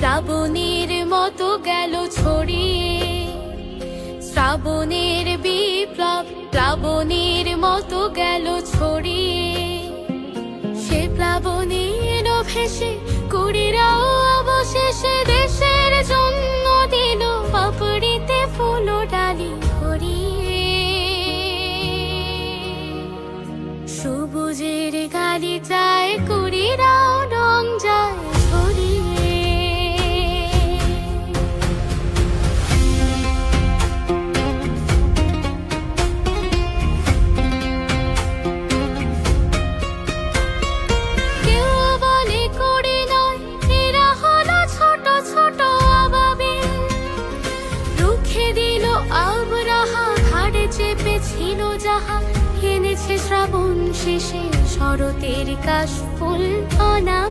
প্লাবনের মতো গেল ছড়িয়ে, শ্রাবণের বিপ্লব প্লাবনের মতো গেল ছড়িয়ে। সে প্লাবনে এলো ভেসে, কুড়িরাও অবশেষে দেশের জন্য দিল পাপড়িতে ফুল ডালি ভরিয়ে। সবুজের গালি যায়, কুড়িরাও রং যায় ছড়িয়ে। কেউ বলে কুড়ি নয়, এরা হলো ছোট ছোট আবাবিল। রুখে দিল আবরাহা, ঘাড়ে চেপেছিল যাহা, এনেছে শ্রাবণ শেষে শরতের কাশফুল অনা।